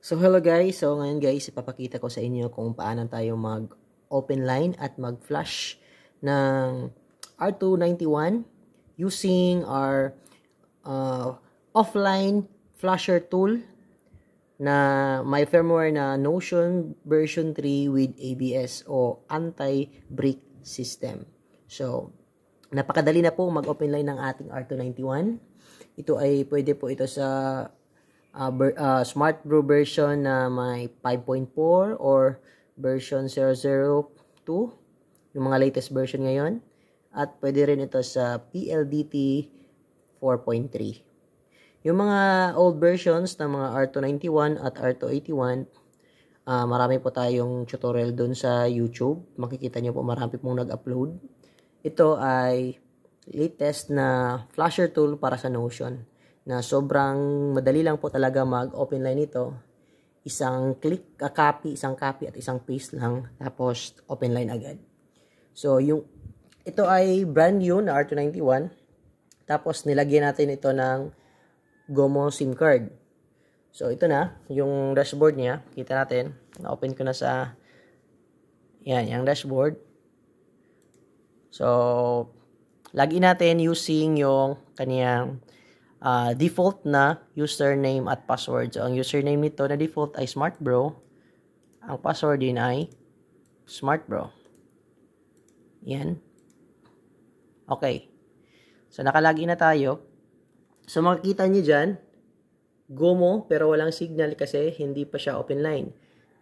So hello guys, so ngayon guys ipapakita ko sa inyo kung paano tayo mag-open line at mag-flash ng R291 using our offline flasher tool na may firmware na Notion version 3 with ABS o anti-brick system. So napakadali na po mag-open line ng ating R291. Ito ay pwede po ito sa Smart Brew version na may 5.4 or version 002, yung mga latest version ngayon, at pwede rin ito sa PLDT 4.3. Yung mga old versions ng mga R291 at R281, marami po tayong tutorial dun sa YouTube. Makikita nyo po marami pong nag-upload. Ito ay latest na flasher tool para sa Notion na sobrang madali lang po talaga mag-open line ito. Isang click, isang copy at isang paste lang, tapos open line agad. So, ito ay brand new na R291. Tapos, nilagyan natin ito ng GOMO SIM card. So, ito na, yung dashboard niya. Kita natin, na-open ko na sa, yan, yung dashboard. So, login natin using yung kaniyang default na username at password. So, ang username nito na default ay SmartBro. Ang password din ay SmartBro. Yan. Okay. So, nakalagin na tayo. So, makikita nyo dyan, GOMO, pero walang signal kasi hindi pa siya open line.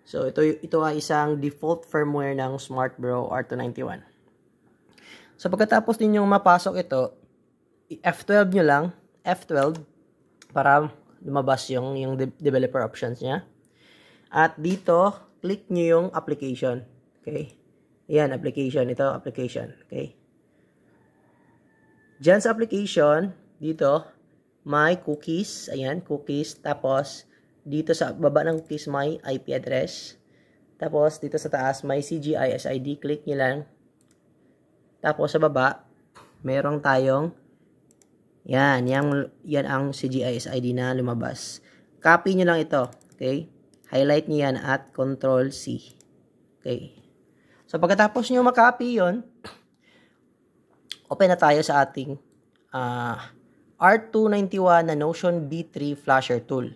So, ito ay isang default firmware ng SmartBro R291. So, pagkatapos ninyong mapasok ito, F12 nyo lang, F12 para lumabas yung developer options niya. At dito, click nyo yung application. Okay? Yan, application. Ito, application. Okay? Diyan sa application, dito, may cookies. Ayan, cookies. Tapos, dito sa baba ng cookies, may IP address. Tapos, dito sa taas, may CGI SID. Click nyo lang. Tapos, sa baba, merong tayong yan ang CGI SID na lumabas. Copy nyo lang ito. Okay? Highlight nyo yan at Control C. Okay? So, pagkatapos nyo makopy yun, open na tayo sa ating R291 na Notion B3 Flasher Tool.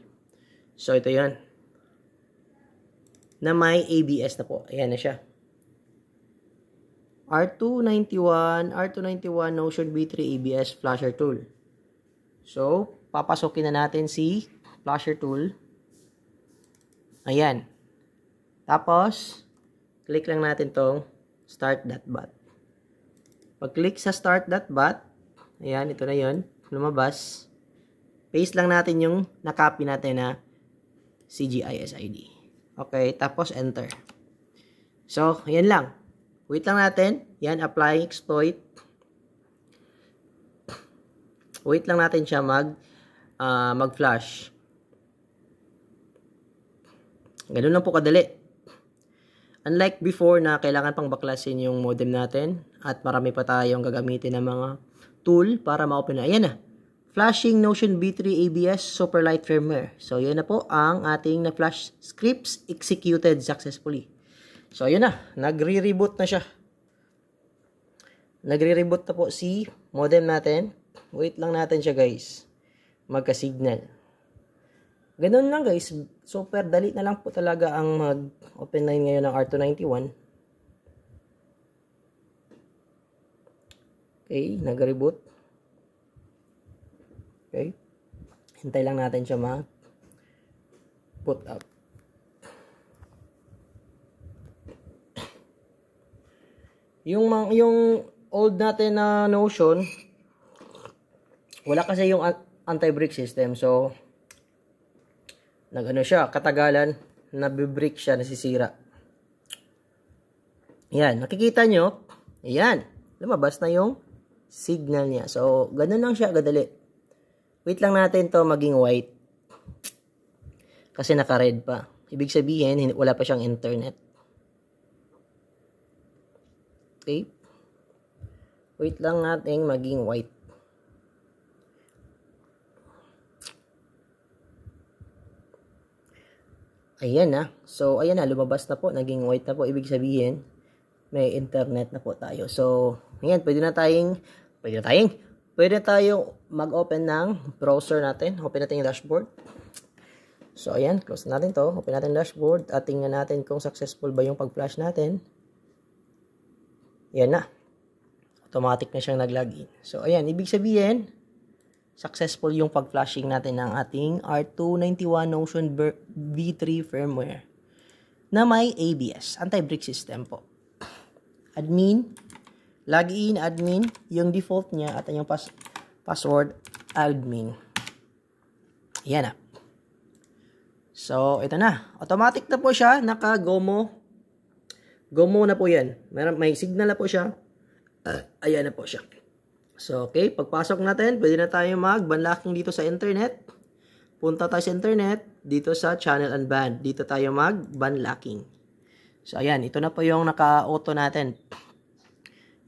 So, ito yun. Na may ABS na po. Ayan na siya. R291 Notion B3 ABS Flasher Tool. So, papasokin na natin si Flasher Tool. Ayan. Tapos, click lang natin tong start.bat. Pag-click sa start.bat, ayan, ito na yun, lumabas. Paste lang natin yung nakopy natin na CGI SID. Okay, tapos enter. So, ayan lang. Wait lang natin. Yan, apply exploit. Wait lang natin siya mag-flash. Ganun lang po kadali. Unlike before na kailangan pang baklasin yung modem natin at marami pa tayong gagamitin ng mga tool para ma-open na. Ayan na. Flashing Notion B3 ABS Superlight Firmware. So, yan na po ang ating na-flash scripts executed successfully. So, ayun na. Nagre-reboot na siya. Nagre-reboot na po si modem natin. Wait lang natin siya, guys. Magka-signal. Ganun lang, guys. Super dali na lang po talaga ang mag-open line ngayon ng R291. Okay, nag-reboot. Okay. Hintay lang natin siya mag-put up. Yung old natin na Notion, wala kasi yung anti-brick system. So, nag-ano siya, katagalan, nabibrick siya, nasisira. Yan, nakikita nyo, yan, lumabas na yung signal niya. So, ganun lang siya, gadali. Wait lang natin to maging white. Kasi naka-red pa. Ibig sabihin, wala pa siyang internet. Okay. Wait lang natin maging white. Ayan na. So, ayan na. Lumabas na po. Naging white na po. Ibig sabihin, may internet na po tayo. So, ayan. Pwede na tayong mag-open ng browser natin. Open natin yung dashboard. So, ayan. Close natin to. Open natin yung dashboard. At tingnan natin kung successful ba yung pag-flash natin. Ayan na. Automatic na siyang nag-login. So, ayan. Ibig sabihin, successful yung pag-flashing natin ng ating R291 Notion V3 firmware na may ABS, anti-brick system po. Admin, login, admin, yung default niya at yung password, admin. Yan na. So, ito na. Automatic na po siya. Naka-GOMO. GOMO na po yan. May signal na po siya. Ayan na po siya. So, okay. Pagpasok natin, pwede na tayo mag-banlocking dito sa internet. Punta tayo sa internet. Dito sa channel and band. Dito tayo mag-banlocking. So, ayan. Ito na po yung naka-auto natin.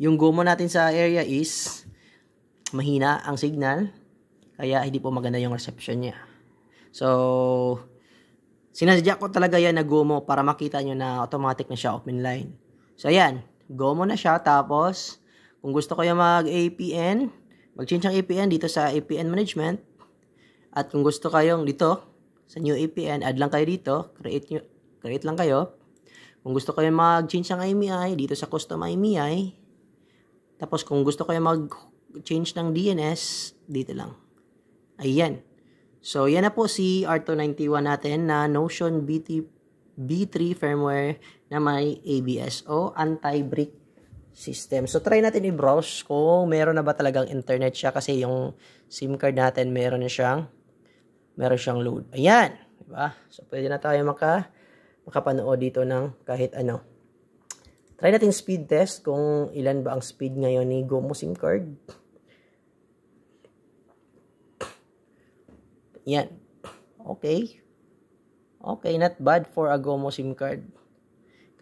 Yung GOMO natin sa area is mahina ang signal. Kaya hindi po maganda yung reception niya. So, sinadya ko talaga yan na GOMO para makita nyo na automatic na siya open line. So, ayan. GOMO na siya. Tapos, kung gusto ko yung mag-APN, mag-change ang APN dito sa APN management. At kung gusto kayong dito, sa new APN, add lang kayo dito. Create lang kayo. Kung gusto kayong mag-change ang IMEI, dito sa custom IMEI. Tapos kung gusto kayong mag-change ng DNS, dito lang. Ayan. So, yan na po si R291 natin na Notion V3 firmware na may ABS o anti-brick system. So, try natin i-browse kung meron na ba talagang internet siya kasi yung SIM card natin meron siyang load. Ayan. Diba? So, pwede na tayo makapanood dito ng kahit ano. Try natin speed test kung ilan ba ang speed ngayon ni GOMO SIM card. Ayan. Okay. Okay, not bad for a GOMO SIM card.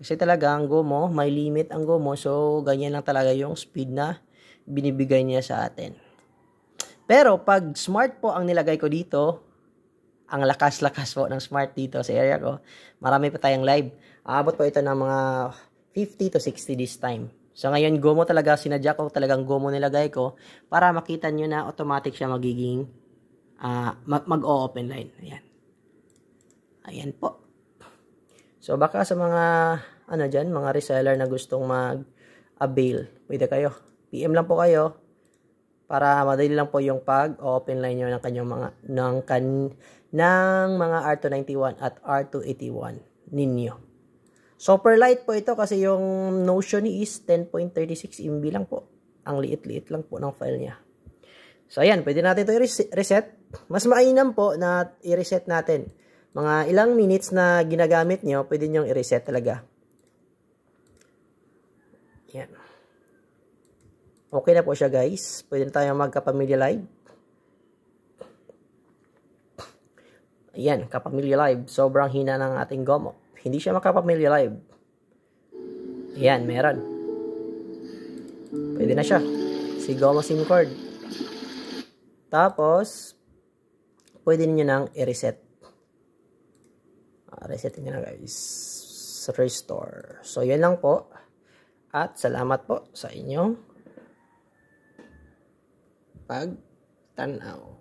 Kasi talaga ang GOMO, may limit ang GOMO. So, ganyan lang talaga yung speed na binibigay niya sa atin. Pero, pag smart po ang nilagay ko dito, ang lakas-lakas po ng smart dito sa area ko, marami pa tayong live. Aabot po ito ng mga 50 to 60 this time. So, ngayon, GOMO talaga, sinadya ko talagang GOMO nilagay ko para makita nyo na automatic siya magiging mag-o-open line. Ayan. Ayan po. So, baka sa mga, mga reseller na gustong mag-avail, pwede kayo. PM lang po kayo para madali lang po yung pag-open line nyo ng kanyang mga R291 at R281 ninyo. Super light po ito kasi yung Notion is 10.36 MB lang po. Ang liit-liit lang po ng file niya. So, ayan. Pwede natin ito i-reset. Mas mainam po na i-reset natin. Mga ilang minutes na ginagamit nyo, pwede nyo i-reset talaga. Yan. Okay na po siya, guys. Pwede na tayong magka-Pamilya Live. Ayan, Kapamilya Live. Sobrang hina ng ating GOMO. Hindi siya maka-Pamilya Live. Ayan, meron. Pwede na siya. Si GOMO SIM card. Tapos, pwede niyo nang i-reset. Resetin nyo na, guys. Restore. So, yan lang po. At salamat po sa inyong pagtanaw.